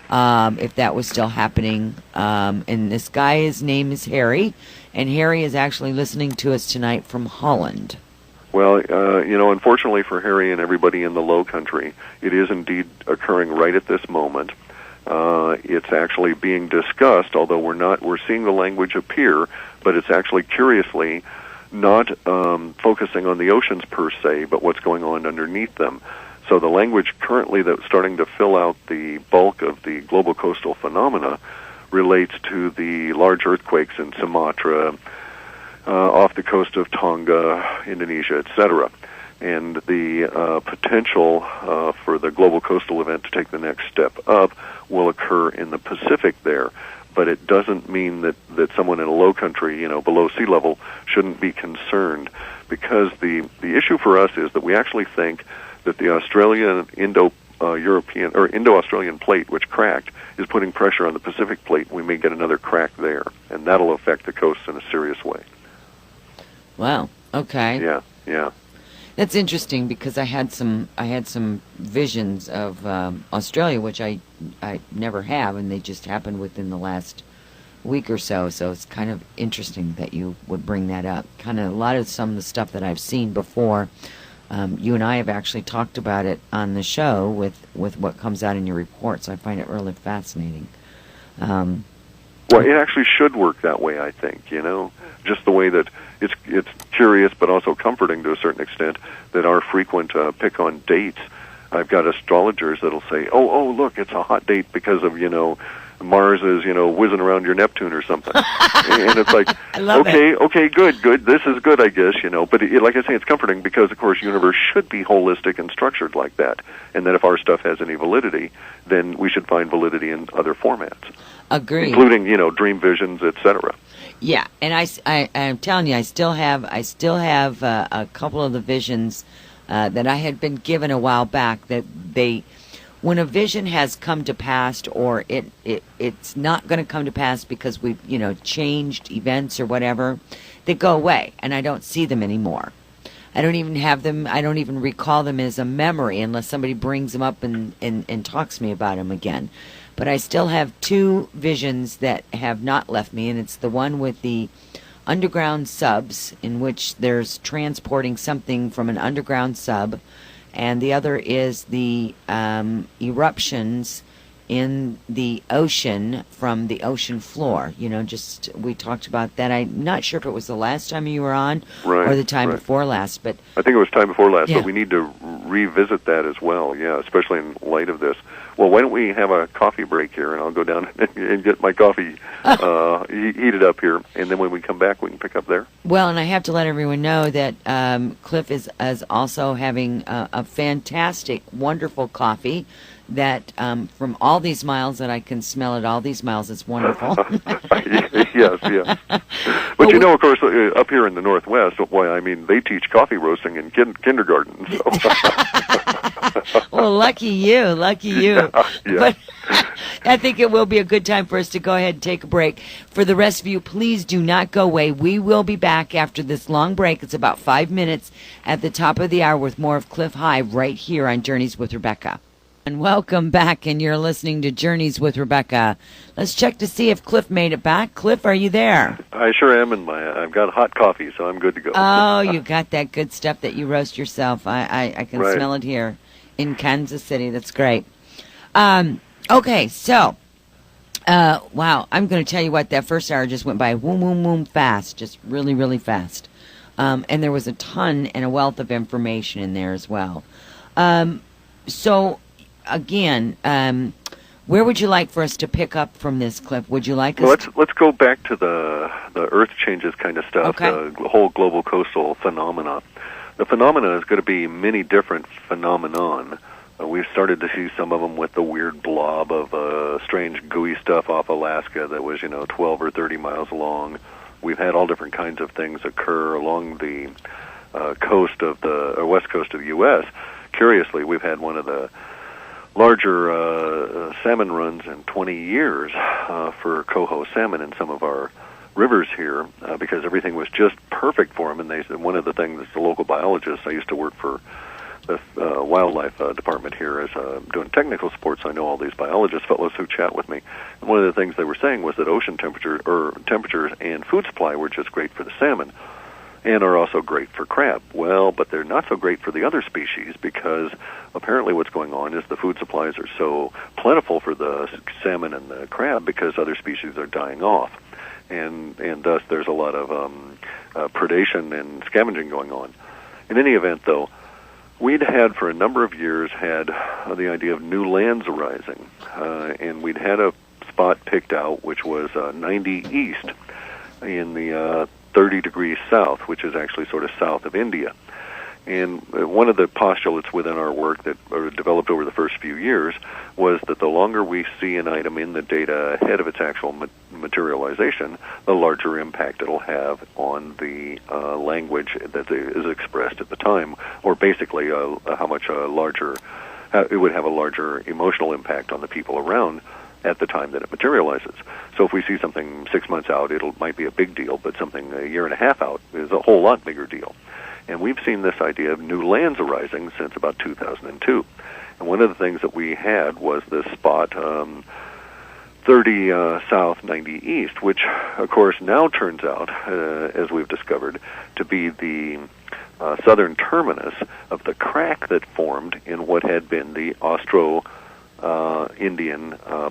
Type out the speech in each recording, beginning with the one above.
if that was still happening. And this guy, his name is Harry, and Harry is actually listening to us tonight from Holland. Well, unfortunately for Harry and everybody in the Low Country, it is indeed occurring right at this moment. It's actually being discussed, although we're seeing the language appear, but it's actually curiously not focusing on the oceans per se, but what's going on underneath them. So the language currently that's starting to fill out the bulk of the global coastal phenomena relates to the large earthquakes in Sumatra, off the coast of Tonga, Indonesia, etc. And the potential for the global coastal event to take the next step up will occur in the Pacific there. But it doesn't mean that someone in a low country, below sea level, shouldn't be concerned, because the issue for us is that we actually think that the Australian Indo-European or Indo-Australian plate, which cracked, is putting pressure on the Pacific plate. We may get another crack there, and that'll affect the coast in a serious way. Wow. Okay. Yeah. That's interesting, because I had some visions of Australia, which I never have, and they just happened within the last week or so. So it's kind of interesting that you would bring that up. Kind of a lot of some of the stuff that I've seen before. You and I have actually talked about it on the show with what comes out in your report. So I find it really fascinating. Well, it actually should work that way, I think, just the way that it's curious but also comforting to a certain extent that our frequent pick on dates. I've got astrologers that'll say, oh, look, it's a hot date because of, Mars is, whizzing around your Neptune or something. And it's like, okay, good. This is good, I guess, But like I say, it's comforting because, of course, universe should be holistic and structured like that. And that if our stuff has any validity, then we should find validity in other formats. Agreed. Including, dream visions, etc. Yeah, and I'm telling you, I still have a couple of the visions that I had been given a while back, that when a vision has come to pass, or it's not going to come to pass because we've changed events or whatever, they go away and I don't see them anymore. I don't even have them. I don't even recall them as a memory unless somebody brings them up and talks to me about them again. But I still have two visions that have not left me, and it's the one with the underground subs, in which there's transporting something from an underground sub, and the other is the eruptions in the ocean from the ocean floor. We talked about that. I'm not sure if it was the last time you were on or the time before last, but I think it was time before last, yeah. But we need to revisit that as well, especially in light of this. Well, why don't we have a coffee break here, and I'll go down and get my coffee heated up here, and then when we come back, we can pick up there. Well, and I have to let everyone know that Clif is also having a fantastic, wonderful coffee that from all these miles that I can smell it all these miles, it's wonderful. Yes. But of course, up here in the Northwest, they teach coffee roasting in kindergarten. So. Well, lucky you. Yeah. But I think it will be a good time for us to go ahead and take a break. For the rest of you, please do not go away. We will be back after this long break. It's about 5 minutes at the top of the hour with more of Clif High right here on Journeys with Rebecca. And welcome back, and you're listening to Journeys with Rebecca. Let's check to see if Clif made it back. Clif, are you there? I sure am, and I've got hot coffee, so I'm good to go. Oh, you got that good stuff that you roast yourself. I can smell it here in Kansas City. That's great. Okay, so, wow, I'm going to tell you what, that first hour just went by woom, fast, just really, really fast. And there was a ton and a wealth of information in there as well. So, again, where would you like for us to pick up from this, Clif? Would you like us let's go back to the Earth changes kind of stuff, okay. The whole global coastal phenomena. The phenomena is going to be many different phenomenon. We've started to see some of them with the weird blob of strange gooey stuff off Alaska that was, 12 or 30 miles long. We've had all different kinds of things occur along the west coast of the U.S. Curiously, we've had one of the larger salmon runs in 20 years for coho salmon in some of our rivers here because everything was just perfect for them. And they said one of the things, the local biologists, I used to work for wildlife department here is doing technical support, so I know all these biologist fellows who chat with me. And one of the things they were saying was that ocean temperatures and food supply were just great for the salmon, and are also great for crab. Well, but they're not so great for the other species, because apparently what's going on is the food supplies are so plentiful for the salmon and the crab because other species are dying off. And thus there's a lot of predation and scavenging going on. In any event, though, we'd had for a number of years had the idea of new lands arising, and we'd had a spot picked out which was 90 east in the 30 degrees south, which is actually sort of south of India. And one of the postulates within our work that developed over the first few years was that the longer we see an item in the data ahead of its actual materialization, the larger impact it'll have on the language that is expressed at the time, or basically how much larger it would have a larger emotional impact on the people around at the time that it materializes. So if we see something 6 months out, it might be a big deal, but something a year and a half out is a whole lot bigger deal. And we've seen this idea of new lands arising since about 2002. And one of the things that we had was this spot, 30 south, 90 east, which, of course, now turns out, as we've discovered, to be the southern terminus of the crack that formed in what had been the Austro-Indian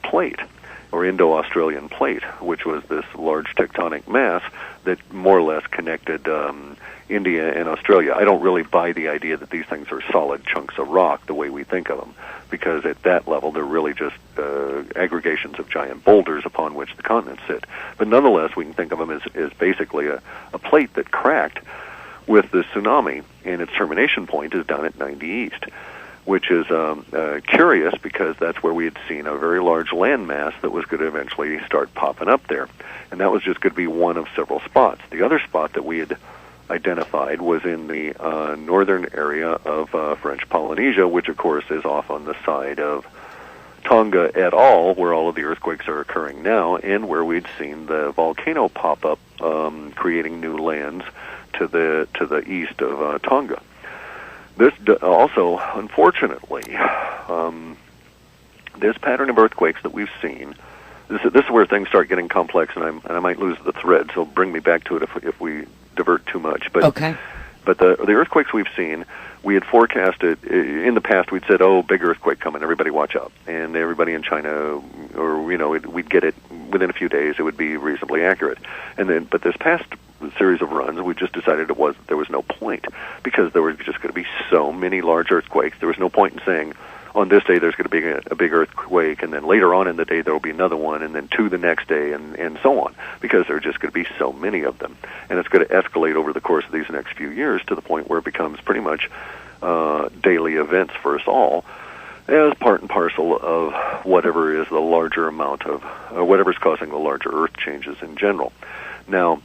plate, or Indo-Australian plate, which was this large tectonic mass that more or less connected India and Australia. I don't really buy the idea that these things are solid chunks of rock the way we think of them, because at that level they're really just aggregations of giant boulders upon which the continents sit. But nonetheless, we can think of them as basically a plate that cracked with the tsunami, and its termination point is down at 90 east, which is curious because that's where we had seen a very large landmass that was going to eventually start popping up there. And that was just going to be one of several spots. The other spot that we had identified was in the northern area of French Polynesia, which of course is off on the side of Tonga et al., where all of the earthquakes are occurring now, and where we'd seen the volcano pop up, creating new lands to the east of Tonga. This also, unfortunately, this pattern of earthquakes that we've seen, this is where things start getting complex, and I might lose the thread, so bring me back to it if we divert too much. But okay. But the earthquakes we've seen, we had forecasted in the past. We'd said, "Oh, big earthquake coming! Everybody watch out!" And everybody in China, or we'd get it within a few days. It would be reasonably accurate. And then, but this past series of runs, we just decided there was no point, because there were just going to be so many large earthquakes. There was no point in saying, on this day there's going to be a big earthquake, and then later on in the day there will be another one, and then two the next day, and so on, because there are just going to be so many of them. And it's going to escalate over the course of these next few years to the point where it becomes pretty much daily events for us all, as part and parcel of whatever is the larger amount of, whatever's causing the larger earth changes in general. Now,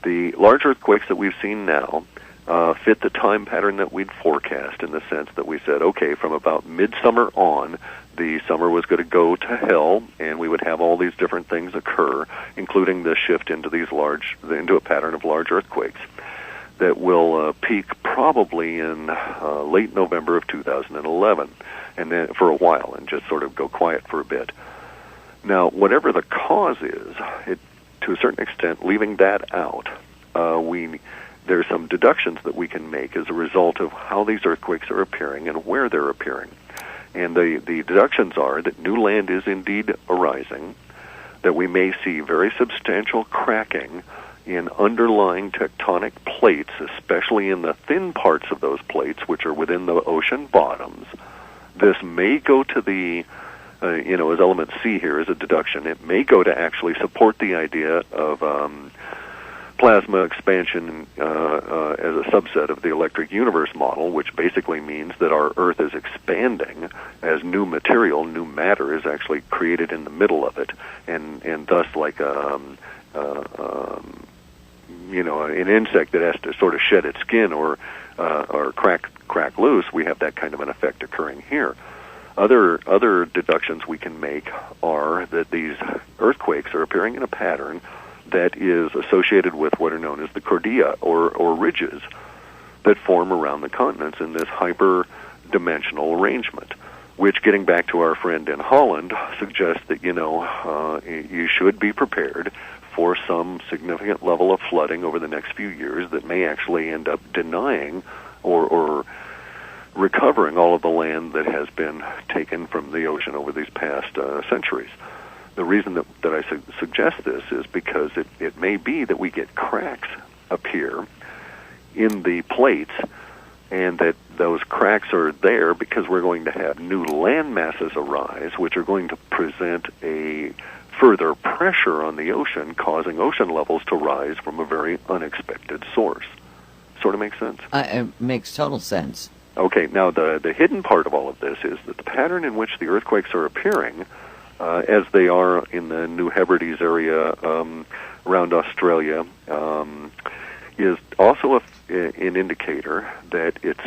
the large earthquakes that we've seen now fit the time pattern that we'd forecast, in the sense that we said, okay, from about midsummer on, the summer was going to go to hell, and we would have all these different things occur, including the shift into into a pattern of large earthquakes that will peak probably in late November of 2011, and then for a while, and just sort of go quiet for a bit. Now, whatever the cause is, to a certain extent, leaving that out, there's some deductions that we can make as a result of how these earthquakes are appearing and where they're appearing. And the deductions are that new land is indeed arising, that we may see very substantial cracking in underlying tectonic plates, especially in the thin parts of those plates, which are within the ocean bottoms. This may go to the as element C here is a deduction, it may go to actually support the idea of plasma expansion as a subset of the electric universe model, which basically means that our Earth is expanding as new material, new matter is actually created in the middle of it, and thus like an insect that has to sort of shed its skin or crack loose. We have that kind of an effect occurring here. Other deductions we can make are that these earthquakes are appearing in a pattern that is associated with what are known as the cordilla, or ridges, that form around the continents in this hyper-dimensional arrangement, which, getting back to our friend in Holland, suggests that, you should be prepared for some significant level of flooding over the next few years that may actually end up denying or recovering all of the land that has been taken from the ocean over these past centuries. The reason that I suggest this is because it may be that we get cracks appear in the plates, and that those cracks are there because we're going to have new land masses arise, which are going to present a further pressure on the ocean, causing ocean levels to rise from a very unexpected source. Sort of makes sense? It makes total sense. Okay, now the hidden part of all of this is that the pattern in which the earthquakes are appearing, as they are in the New Hebrides area around Australia, is also an indicator that it's